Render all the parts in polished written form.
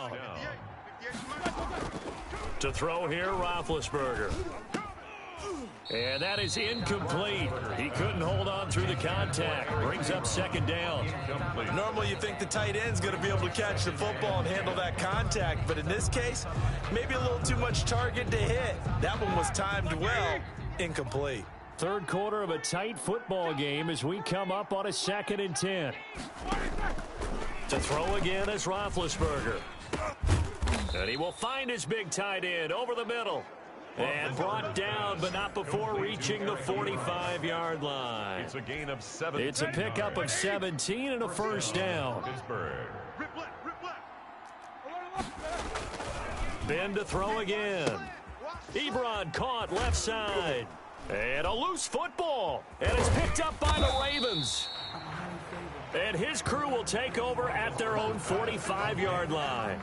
down. To throw here, Roethlisberger. And that is incomplete. He couldn't hold on through the contact. Brings up second down. Normally you think the tight end's going to be able to catch the football and handle that contact, but in this case, maybe a little too much target to hit. That one was timed well. Incomplete. Third quarter of a tight football game as we come up on a 2nd and 10. To throw again is Roethlisberger. And he will find his big tight end over the middle. And brought down, but not before reaching the 45-yard line. It's a gain of 17. It's a pickup of 17 and a first down. Ben to throw again. Ebron caught left side. And a loose football. And it's picked up by the Ravens. And his crew will take over at their own 45-yard line.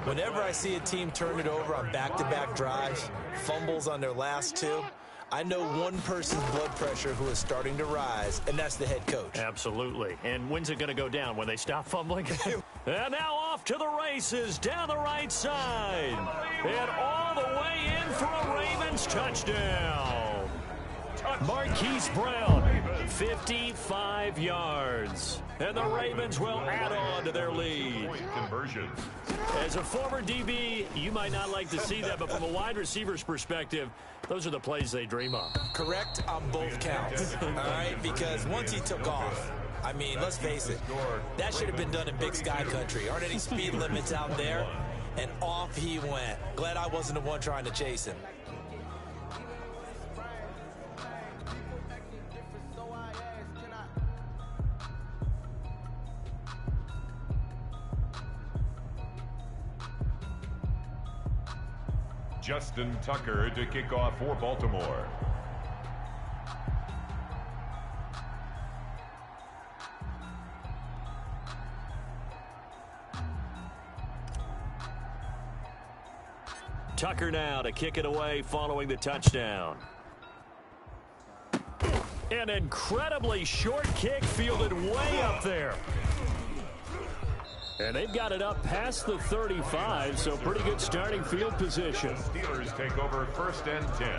Whenever I see a team turn it over on back-to-back drives, fumbles on their last two, I know one person's blood pressure who is starting to rise, and that's the head coach. Absolutely. And when's it going to go down? When they stop fumbling? And now off to the races down the right side. And all the way in for a Ravens touchdown. Marquise Brown, 55 yards. And the Ravens will add on to their lead. Conversion. As a former DB, you might not like to see that, but from a wide receiver's perspective, those are the plays they dream of. Correct on both counts, all right? Because once he took off, I mean, let's face it, that should have been done in Big Sky Country. Aren't any speed limits out there? And off he went. Glad I wasn't the one trying to chase him. Justin Tucker to kick off for Baltimore. Tucker now to kick it away following the touchdown. An incredibly short kick fielded way up there. And they've got it up past the 35, so pretty good starting field position. The Steelers take over 1st and 10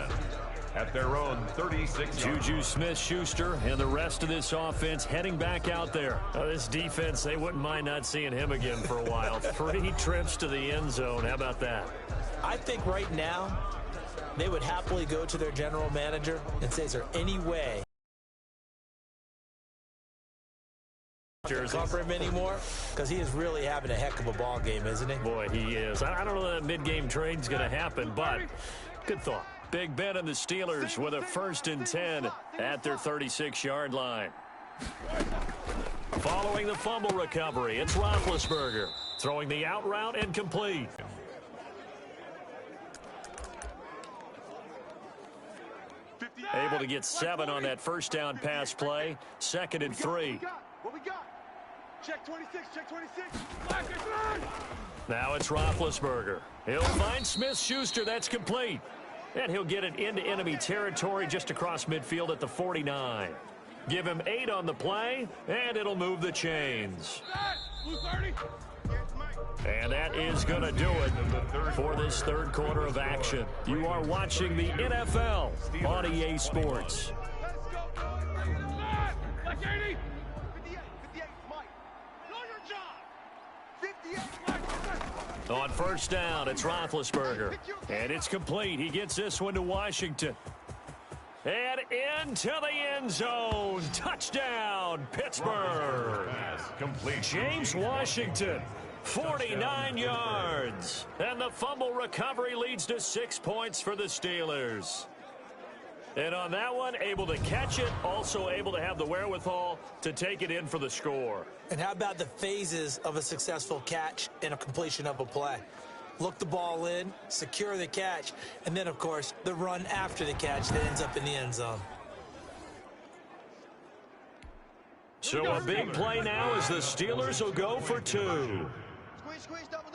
at their own 36. Juju Smith-Schuster and the rest of this offense heading back out there. This defense, they wouldn't mind not seeing him again for a while. 3 trips to the end zone. How about that? I think right now they would happily go to their general manager and say, is there any way cover him anymore? Because he is really having a heck of a ball game, isn't he? Boy, he is. I don't know that mid-game trade's going to happen, but good thought. Big Ben and the Steelers with a 1st and 10 at their 36-yard line. Following the fumble recovery, it's Roethlisberger throwing the out route incomplete. Able to get 7 on that first down pass play. 2nd and 3. What we got? Check 26, check 26. Now it's Roethlisberger. He'll find Smith-Schuster. That's complete. And he'll get it into enemy territory just across midfield at the 49. Give him 8 on the play, and it'll move the chains. And that is going to do it for this third quarter of action. You are watching the NFL on EA Sports. On first down, it's Roethlisberger. And it's complete. He gets this one to Washington. And into the end zone. Touchdown, Pittsburgh. James Washington, 49 yards. And the fumble recovery leads to 6 points for the Steelers. And on that one, able to catch it, also able to have the wherewithal to take it in for the score. And how about the phases of a successful catch and a completion of a play? Look the ball in, secure the catch, and then, of course, the run after the catch that ends up in the end zone. So a big play now as the Steelers will go for 2. Squeeze, double.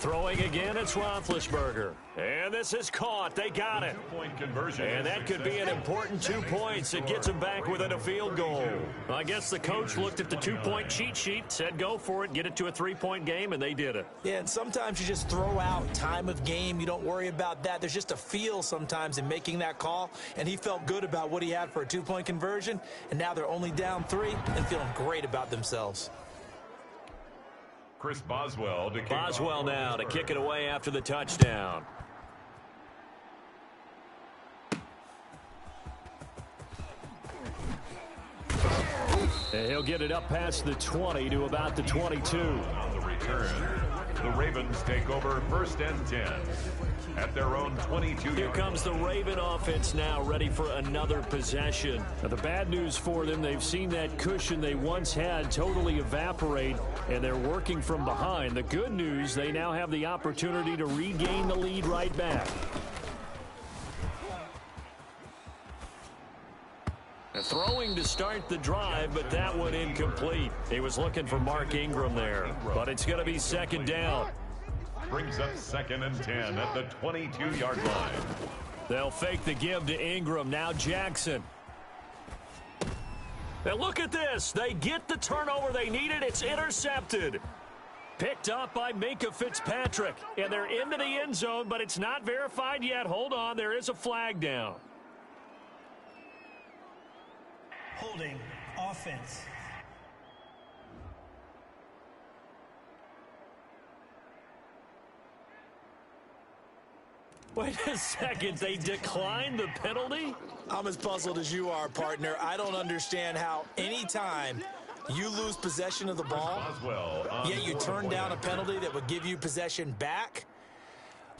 Throwing again, it's Roethlisberger. And this is caught. They got it. Two-point conversion. And that could be an important 2 points. It gets them back within a field goal. I guess the coach looked at the 2-point cheat sheet, said go for it, get it to a 3-point game, and they did it. Yeah, and sometimes you just throw out time of game. You don't worry about that. There's just a feel sometimes in making that call, and he felt good about what he had for a 2-point conversion, and now they're only down 3 and feeling great about themselves. Chris Boswell to kick Boswell now to kick it away after the touchdown. And he'll get it up past the 20 to about the 22. On the return, the Ravens take over 1st and 10 at their own 22. Here comes the Raven offense now, ready for another possession. Now, the bad news for them, they've seen that cushion they once had totally evaporate, and they're working from behind. The good news, they now have the opportunity to regain the lead right back. Throwing to start the drive, but that one incomplete. He was looking for Mark Ingram there, but it's going to be 2nd down. Brings up 2nd and 10 at the 22-yard line. They'll fake the give to Ingram. Now Jackson. And look at this. They get the turnover they needed. It's intercepted. Picked up by Minka Fitzpatrick. And they're into the end zone, but it's not verified yet. Hold on. There is a flag down. Holding offense. Wait a second. They declined the penalty? I'm as puzzled as you are, partner. I don't understand how any time you lose possession of the ball, yet you turn down a penalty that would give you possession back.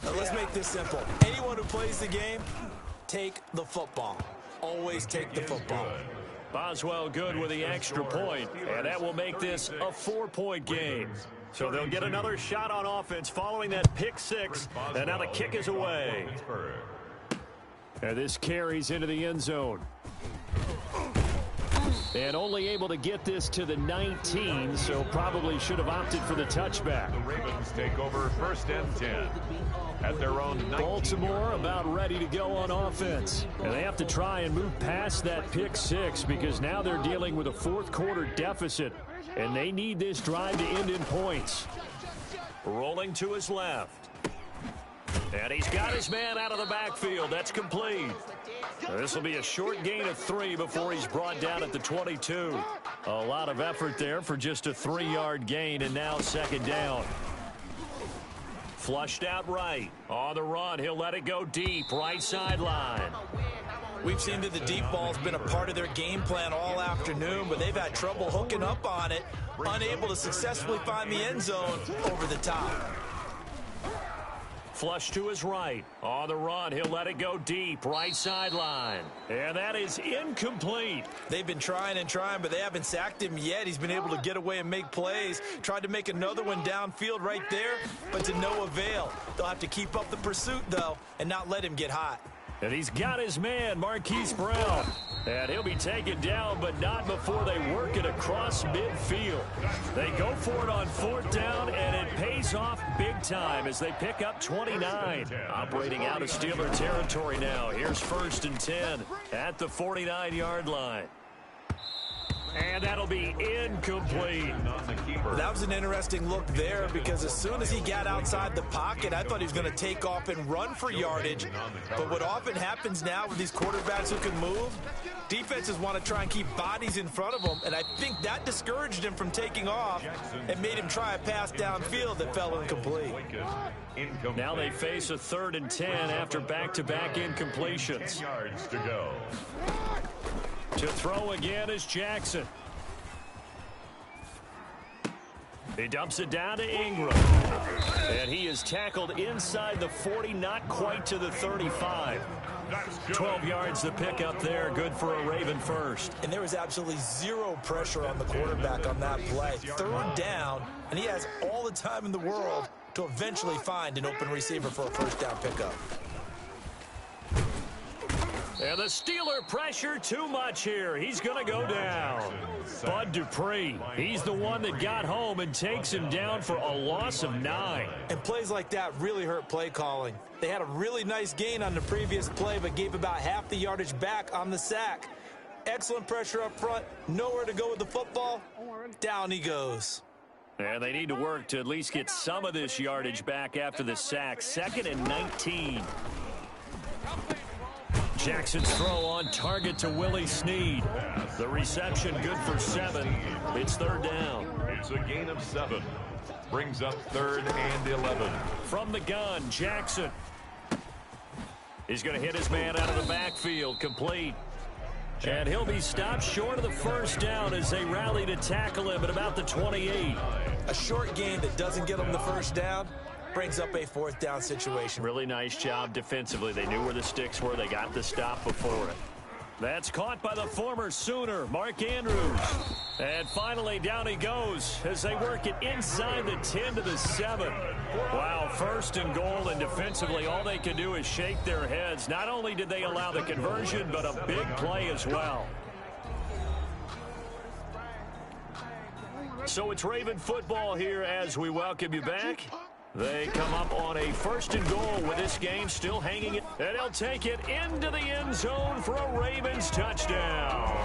Now, let's make this simple. Anyone who plays the game, take the football. Always take the football. Boswell good with the extra point, and that will make this a 4-point game. So they'll get another shot on offense following that pick 6, and now the kick is away. And this carries into the end zone. And only able to get this to the 19, so probably should have opted for the touchback. The Ravens take over 1st and 10 at their own 19. Baltimore about ready to go on offense. And they have to try and move past that pick 6 because now they're dealing with a 4th quarter deficit. And they need this drive to end in points. Rolling to his left. And he's got his man out of the backfield. That's complete. This will be a short gain of 3 before he's brought down at the 22. A lot of effort there for just a 3-yard gain, and now 2nd down. Flushed out right. On the run, he'll let it go deep, right sideline. We've seen that the deep ball's been a part of their game plan all afternoon, but they've had trouble hooking up on it, unable to successfully find the end zone over the top. Flush to his right. On the run, he'll let it go deep, right sideline. And that is incomplete. They've been trying and trying, but they haven't sacked him yet. He's been able to get away and make plays. Tried to make another one downfield right there, but to no avail. They'll have to keep up the pursuit, though, and not let him get hot. And he's got his man, Marquise Brown. And he'll be taken down, but not before they work it across midfield. They go for it on 4th down, and it pays off big time as they pick up 29. Operating out of Steeler territory now. Here's 1st and 10 at the 49-yard line. And that'll be incomplete. That was an interesting look there because as soon as he got outside the pocket, I thought he was going to take off and run for yardage. But what often happens now with these quarterbacks who can move, defenses want to try and keep bodies in front of them, and I think that discouraged him from taking off and made him try a pass downfield that fell incomplete. Now they face a 3rd and 10 after back-to-back incompletions. Yards to go. To throw again is Jackson. He dumps it down to Ingram. And he is tackled inside the 40, not quite to the 35. 12 yards to pick up there. Good for a Raven first. And there was absolutely zero pressure on the quarterback on that play. 3rd down, and he has all the time in the world to eventually find an open receiver for a 1st down pickup. And the Steeler pressure too much here. He's going to go down. Bud Dupree, he's the one that got home and takes him down for a loss of 9. And plays like that really hurt play calling. They had a really nice gain on the previous play, but gave about half the yardage back on the sack. Excellent pressure up front. Nowhere to go with the football. Down he goes. And they need to work to at least get some of this yardage back after the sack. 2nd and 19. Jackson's throw on target to Willie Snead. The reception good for 7. It's 3rd down. It's a gain of 7. Brings up 3rd and 11. From the gun, Jackson. He's going to hit his man out of the backfield. Complete. And he'll be stopped short of the 1st down as they rally to tackle him at about the 28. A short gain that doesn't get them the 1st down brings up a 4th down situation. Really nice job defensively. They knew where the sticks were. They got the stop before it. That's caught by the former Sooner, Mark Andrews. And finally, down he goes as they work it inside the 10 to the 7. Wow, 1st and goal, and defensively, all they can do is shake their heads. Not only did they allow the conversion, but a big play as well. So it's Raven football here as we welcome you back. They come up on a 1st and goal with this game still hanging it. And he'll take it into the end zone for a Ravens touchdown.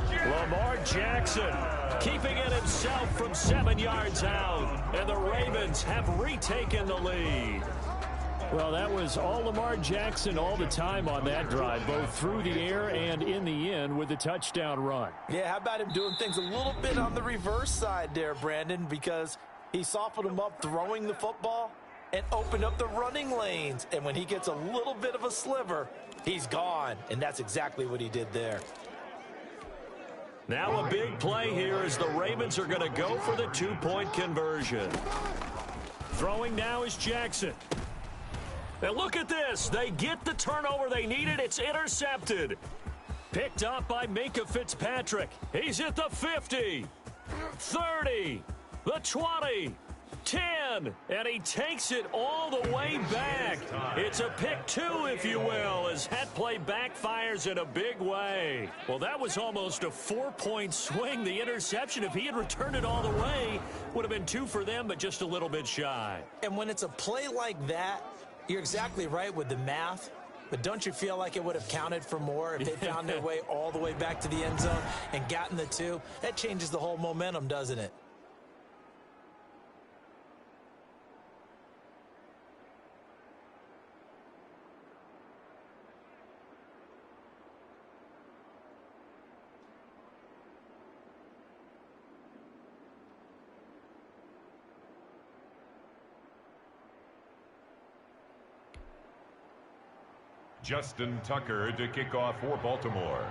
Lamar Jackson keeping it himself from 7 yards out. And the Ravens have retaken the lead. Well, that was all Lamar Jackson all the time on that drive, both through the air and in the end with the touchdown run. Yeah, how about him doing things a little bit on the reverse side there, Brandon, because he softened him up throwing the football and opened up the running lanes. And when he gets a little bit of a sliver, he's gone. And that's exactly what he did there. Now a big play here as the Ravens are going to go for the 2-point conversion. Throwing now is Jackson. And look at this. They get the turnover they needed. It's intercepted. Picked up by Minkah Fitzpatrick. He's at the 50, 30, the 20, 10, and he takes it all the way back. It's a pick 2, if you will, as that play backfires in a big way. Well, that was almost a 4-point swing. The interception, if he had returned it all the way, would have been 2 for them, but just a little bit shy. And when it's a play like that, you're exactly right with the math, but don't you feel like it would have counted for more if they found their way all the way back to the end zone and gotten the 2? That changes the whole momentum, doesn't it? Justin Tucker to kick off for Baltimore.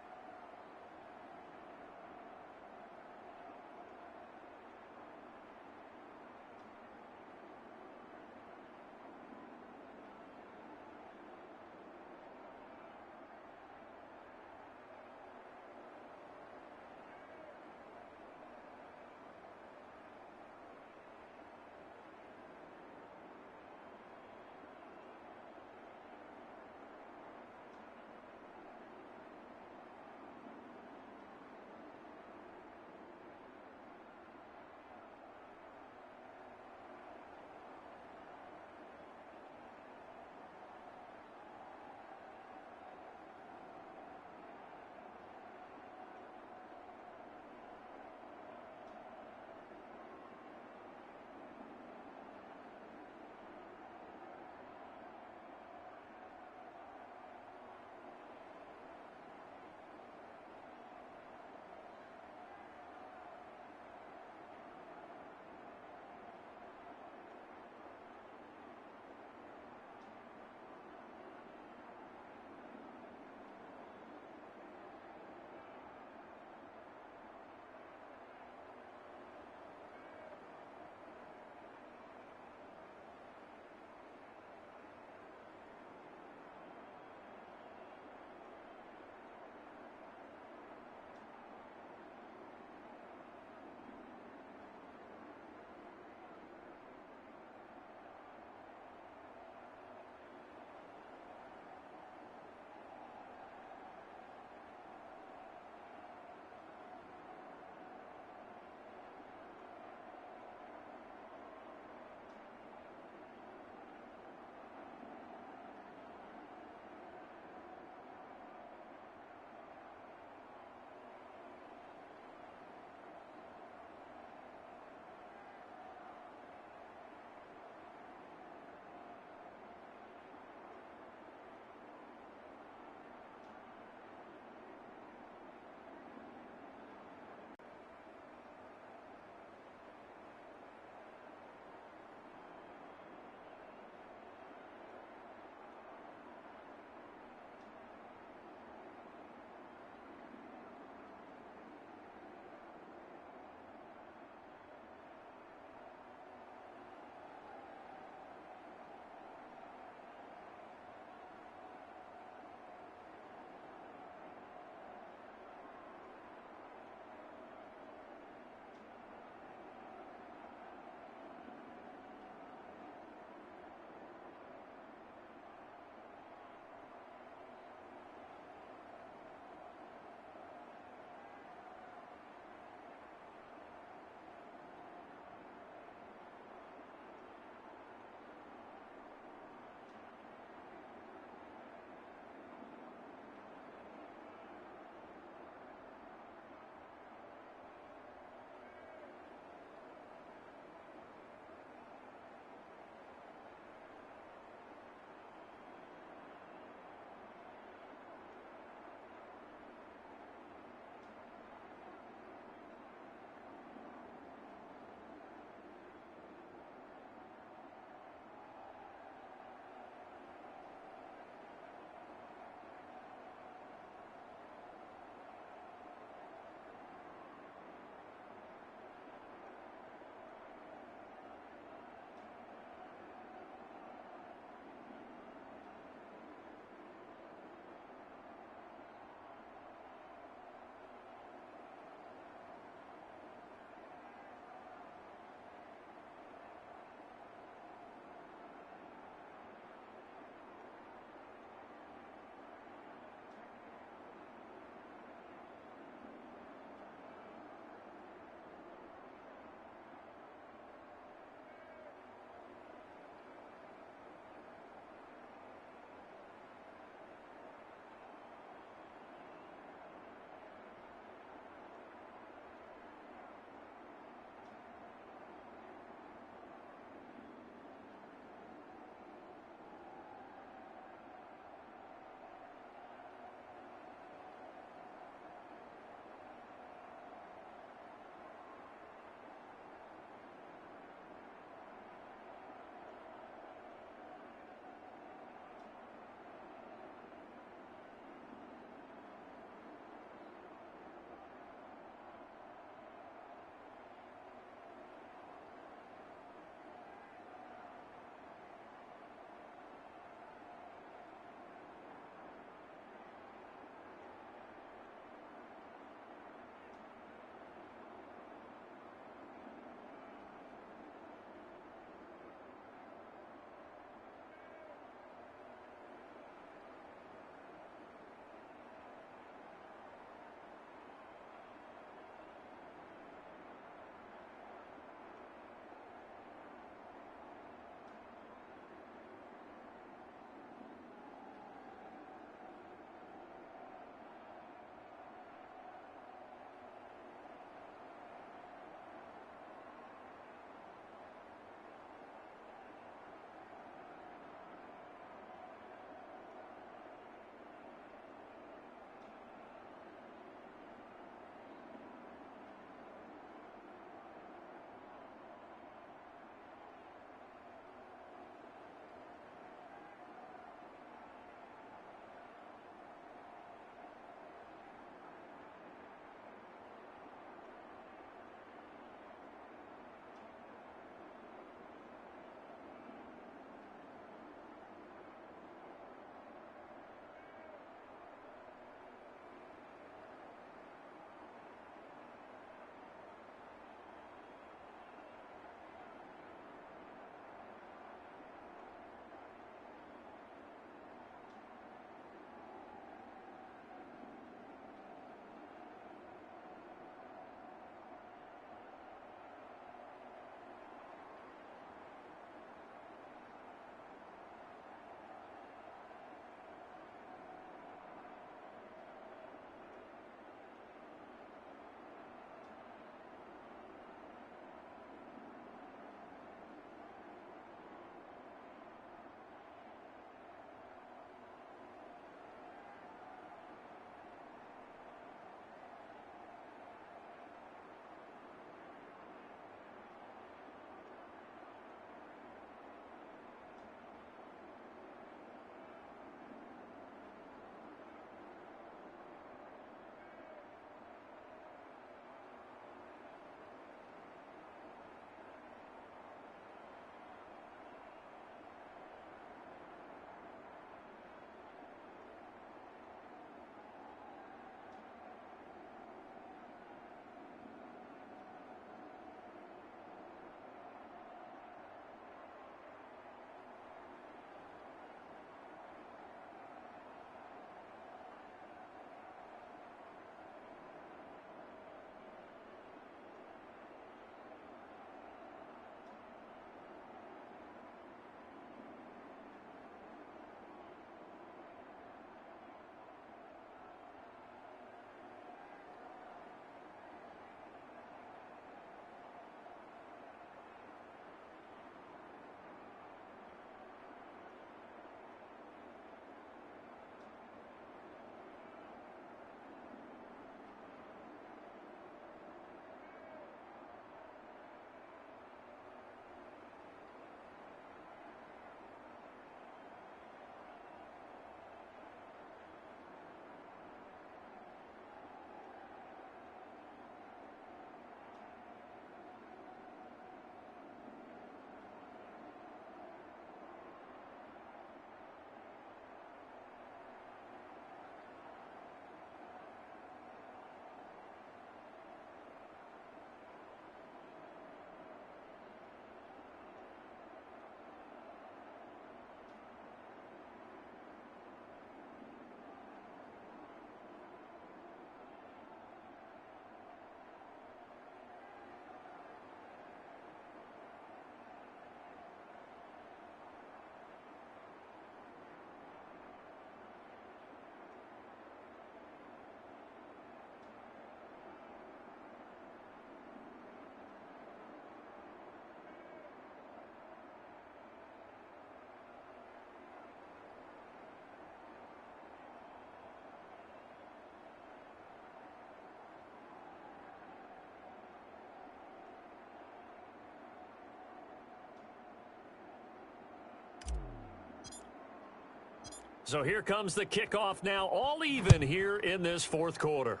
So here comes the kickoff now, all even here in this fourth quarter.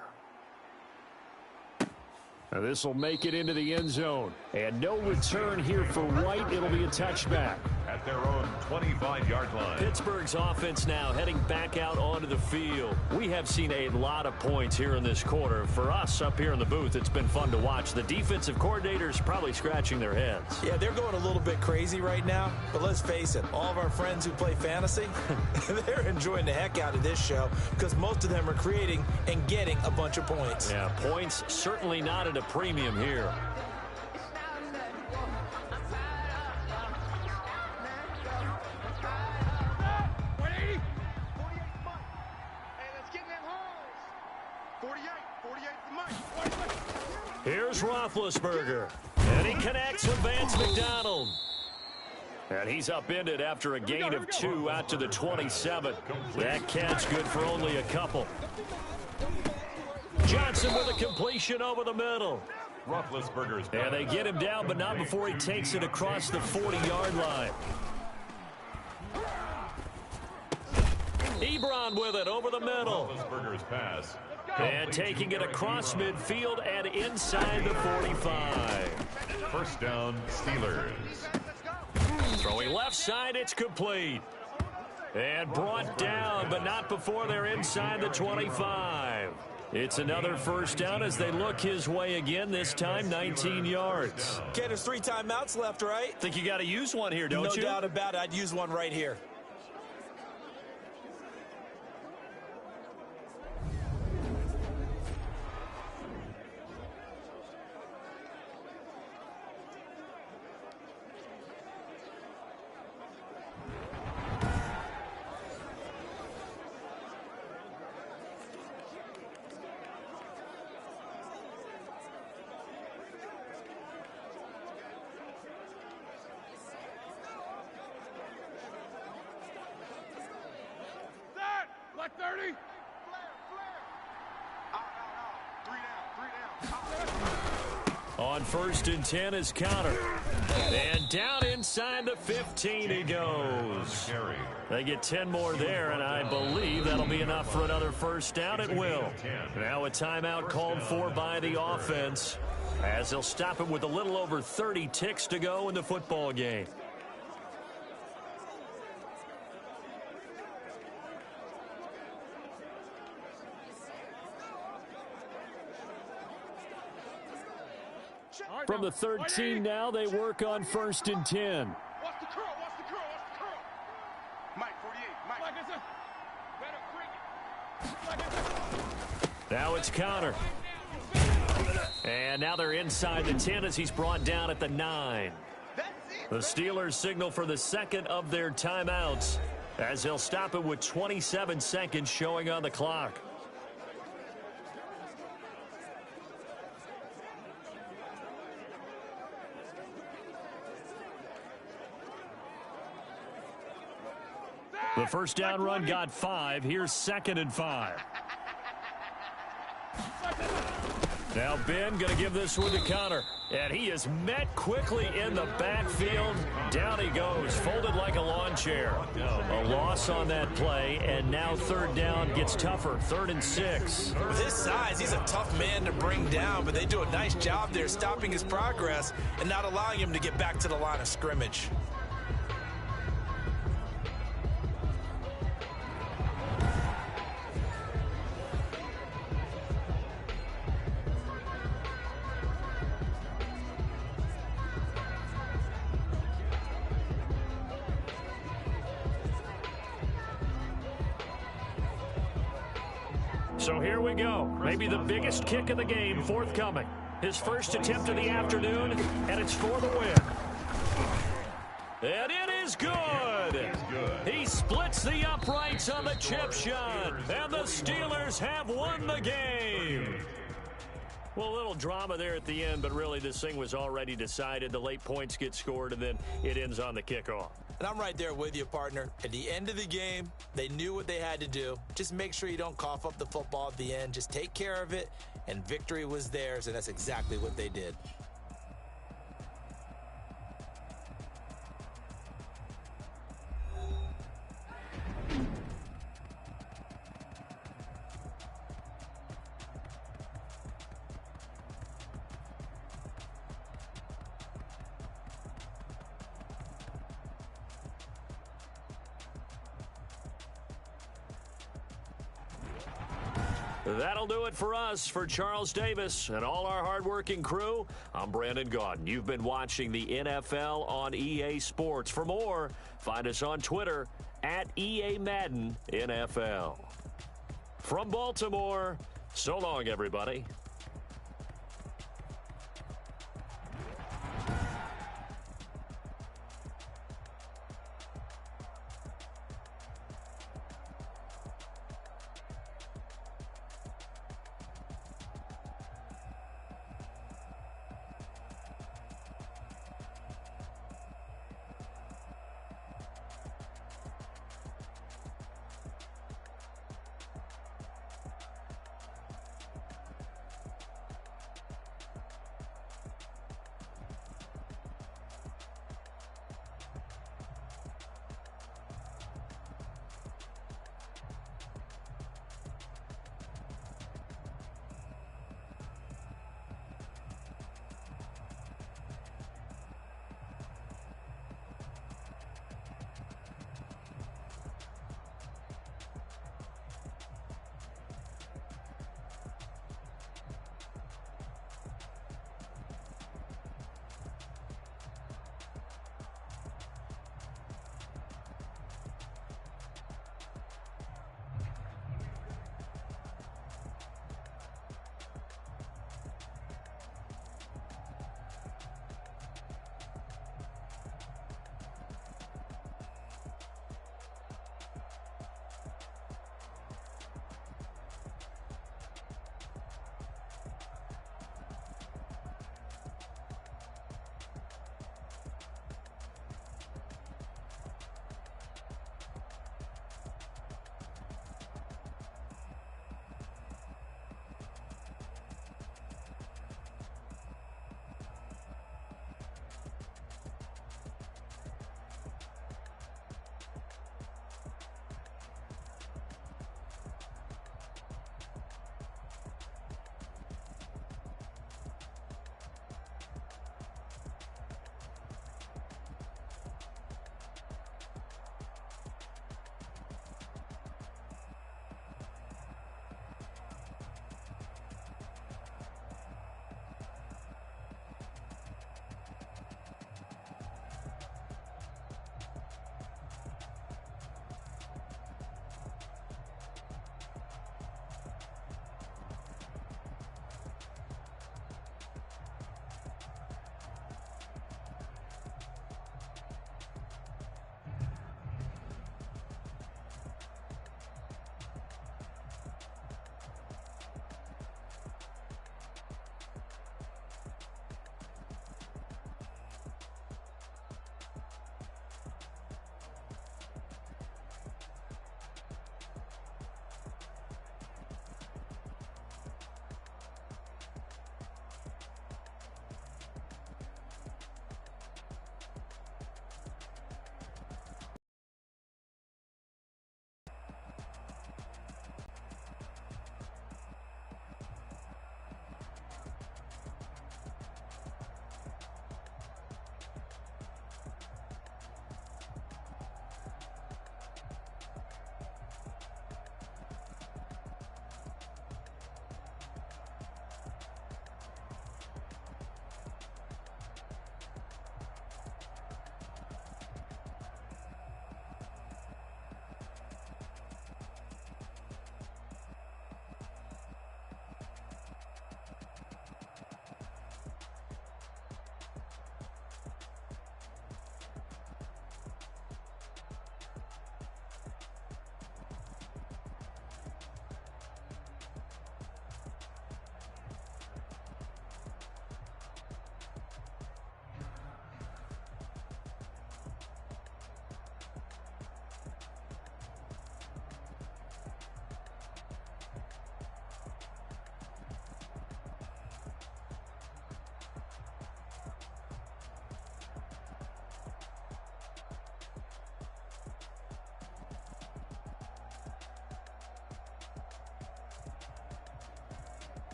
Now this will make it into the end zone. And no return here for White. It'll be a touchback. At their own 25-yard line. Pittsburgh's offense now heading back out onto the field. We have seen a lot of points here in this quarter. For us up here in the booth, it's been fun to watch. The defensive coordinators probably scratching their heads. Yeah, they're going a little bit crazy right now. But let's face it, all of our friends who play fantasy, they're enjoying the heck out of this show because most of them are creating and getting a bunch of points. Yeah, points certainly not at a premium here. Here's Roethlisberger, and he connects with Vance McDonald. And he's upended after a gain of 2 out to the 27. That catch good for only a couple. Johnson with a completion over the middle. Roethlisberger's back. And they get him down, but not before he takes it across the 40-yard line. Ebron with it over the middle. Roethlisberger's pass. And taking it across midfield and inside the 45. First down, Steelers. Throwing left side, it's complete. And brought down, but not before they're inside the 25. It's another first down as they look his way again, this time 19 yards. Okay, there's 3 timeouts left, right? Think you got to use one here, don't you? No doubt about it. I'd use one right here. Black 30. On 1st and 10 is counter. And down inside the 15 he goes. They get 10 more there, and I believe that'll be enough for another first down. It will. Now a timeout called for by the offense as they'll stop it with a little over 30 ticks to go in the football game. From the 13 now, they work on 1st and 10. Watch the curl, watch the curl, watch the curl. Mike, 48, Mike. Now it's counter. And now they're inside the 10 as he's brought down at the 9. The Steelers signal for the second of their timeouts as they'll stop it with 27 seconds showing on the clock. The first down run got 5. Here's 2nd and 5. Now Ben going to give this one to Connor. And he is met quickly in the backfield. Down he goes, folded like a lawn chair. A loss on that play, and now 3rd down gets tougher. 3rd and 6. With his size, he's a tough man to bring down, but they do a nice job there stopping his progress and not allowing him to get back to the line of scrimmage. So here we go. Maybe the biggest kick of the game forthcoming. His first attempt of the afternoon, and it's for the win. And it is good. He splits the uprights on the chip shot, and the Steelers have won the game. Well, a little drama there at the end, but really this thing was already decided. The late points get scored, and then it ends on the kickoff. And I'm right there with you, partner. At the end of the game, they knew what they had to do. Just make sure you don't cough up the football at the end. Just take care of it, and victory was theirs, and that's exactly what they did. That'll do it for us. For Charles Davis and all our hardworking crew, I'm Brandon Gaudin. You've been watching the NFL on EA Sports. For more, find us on Twitter at EA Madden NFL. From Baltimore, so long, everybody.